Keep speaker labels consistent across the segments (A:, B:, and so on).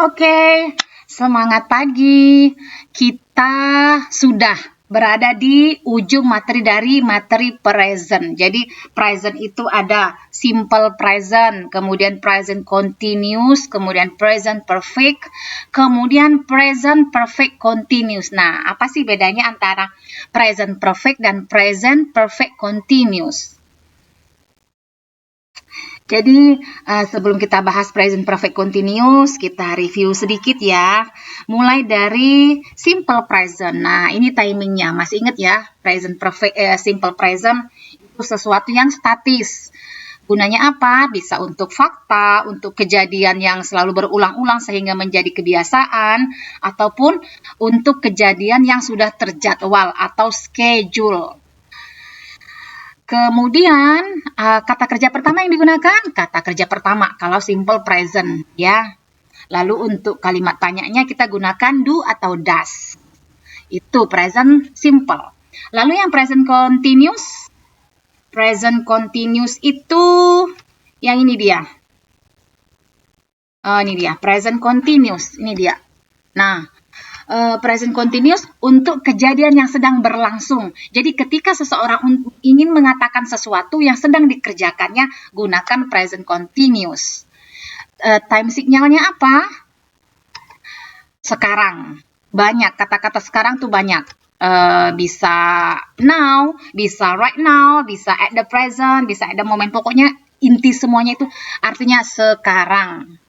A: Oke, semangat pagi. Kita sudah berada di ujung materi dari materi present. Jadi, present itu ada simple present, kemudian present continuous, kemudian present perfect, kemudian present perfect continuous. Nah, apa sih bedanya antara present perfect dan present perfect continuous? Jadi, sebelum kita bahas present perfect continuous, kita review sedikit ya. Mulai dari simple present. Nah, ini timingnya. Masih ingat ya, present perfect, simple present itu sesuatu yang statis. Gunanya apa? Bisa untuk fakta, untuk kejadian yang selalu berulang-ulang sehingga menjadi kebiasaan, ataupun untuk kejadian yang sudah terjadwal atau schedule. Kemudian, kata kerja pertama yang digunakan, kata kerja pertama kalau simple present ya. Lalu untuk kalimat tanyanya kita gunakan do atau does. Itu present simple. Lalu yang present continuous itu yang ini dia. Oh, ini dia, present continuous, ini dia. Nah, present continuous untuk kejadian yang sedang berlangsung. Jadi ketika seseorang ingin mengatakan sesuatu yang sedang dikerjakannya, gunakan present continuous. Time signalnya apa? Sekarang. Banyak, kata-kata sekarang tuh banyak. Bisa now, bisa right now, bisa at the present, bisa at the moment. Pokoknya inti semuanya itu artinya sekarang.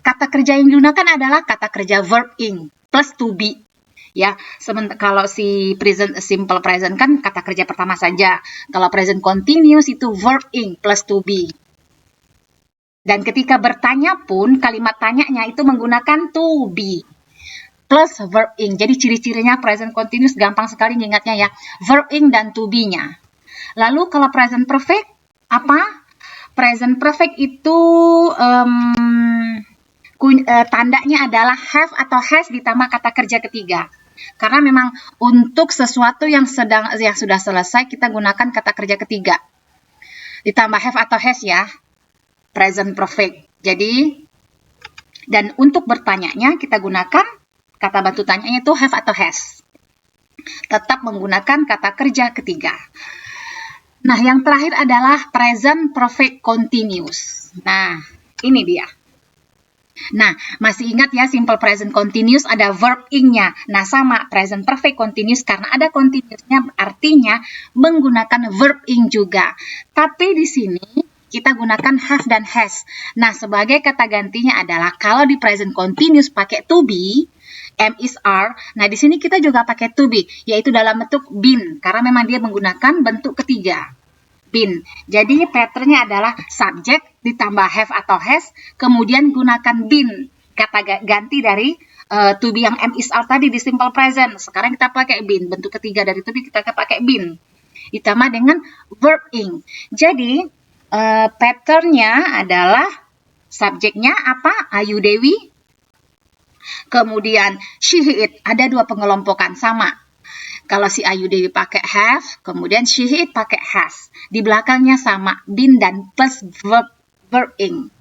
A: Kata kerja yang digunakan adalah kata kerja verb ing plus to be. Ya, kalau si present simple present kan kata kerja pertama saja. Kalau present continuous itu verb ing plus to be. Dan ketika bertanya pun kalimat tanyanya itu menggunakan to be plus verb ing. Jadi ciri-cirinya present continuous gampang sekali ingatnya ya. Verb ing dan to be-nya. Lalu kalau present perfect apa? Present perfect itu tandanya adalah have atau has ditambah kata kerja ketiga. Karena memang untuk sesuatu yang sudah selesai kita gunakan kata kerja ketiga. Ditambah have atau has ya. Present perfect. Jadi dan untuk bertanyanya kita gunakan kata bantu tanyanya itu have atau has. Tetap menggunakan kata kerja ketiga. Nah, yang terakhir adalah present perfect continuous. Nah, ini dia. Nah, masih ingat ya simple present continuous ada verb ing-nya. Nah, sama present perfect continuous karena ada continuous-nya artinya menggunakan verb ing juga. Tapi di sini kita gunakan have dan has. Nah, sebagai kata gantinya adalah kalau di present continuous pakai to be, am is are. Nah, di sini kita juga pakai to be, yaitu dalam bentuk been karena memang dia menggunakan bentuk ketiga. Been. Jadi patternnya adalah subject ditambah have atau has, kemudian gunakan been, kata ganti dari to be yang am is are tadi di simple present. Sekarang kita pakai been, bentuk ketiga dari to be kita pakai been, ditambah dengan verb ing. Jadi patternnya adalah subjeknya apa? Ayu Dewi. Kemudian she it, ada dua pengelompokan sama. Kalau si Ayu Dewi pakai have, kemudian she it pakai has. Di belakangnya sama, been dan plus verb ing.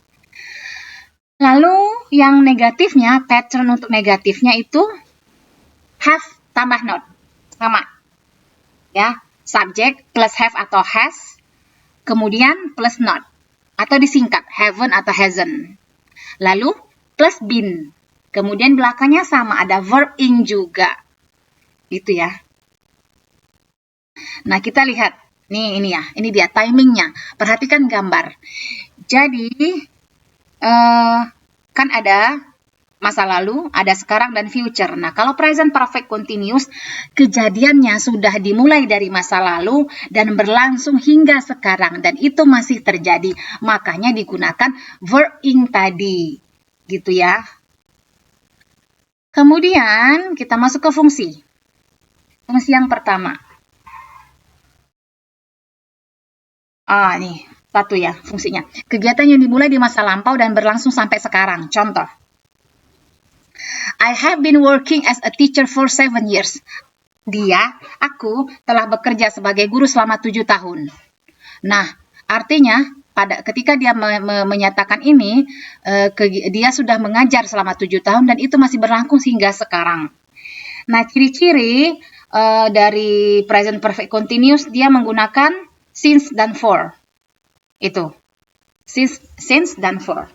A: Lalu yang negatifnya, pattern untuk negatifnya itu have tambah not. Sama. Ya, subject plus have atau has, kemudian plus not. Atau disingkat, haven't atau hasn't. Lalu plus been. Kemudian belakangnya sama, ada verb ing juga. Gitu ya. Nah, kita lihat. Nih, ini dia timingnya. Perhatikan gambar. Jadi, kan ada masa lalu, ada sekarang dan future. Nah, kalau present perfect continuous, kejadiannya sudah dimulai dari masa lalu dan berlangsung hingga sekarang. Dan itu masih terjadi. Makanya digunakan verb ing tadi. Gitu ya. Kemudian, kita masuk ke fungsi. Fungsi yang pertama. Nih, satu ya fungsinya. Kegiatan yang dimulai di masa lampau dan berlangsung sampai sekarang. Contoh. I have been working as a teacher for 7 years. Aku telah bekerja sebagai guru selama 7 tahun. Nah, artinya ketika dia menyatakan ini, dia sudah mengajar selama 7 tahun dan itu masih berlangsung hingga sekarang. Nah, ciri-ciri dari present perfect continuous, dia menggunakan since dan for. Itu. Since dan for.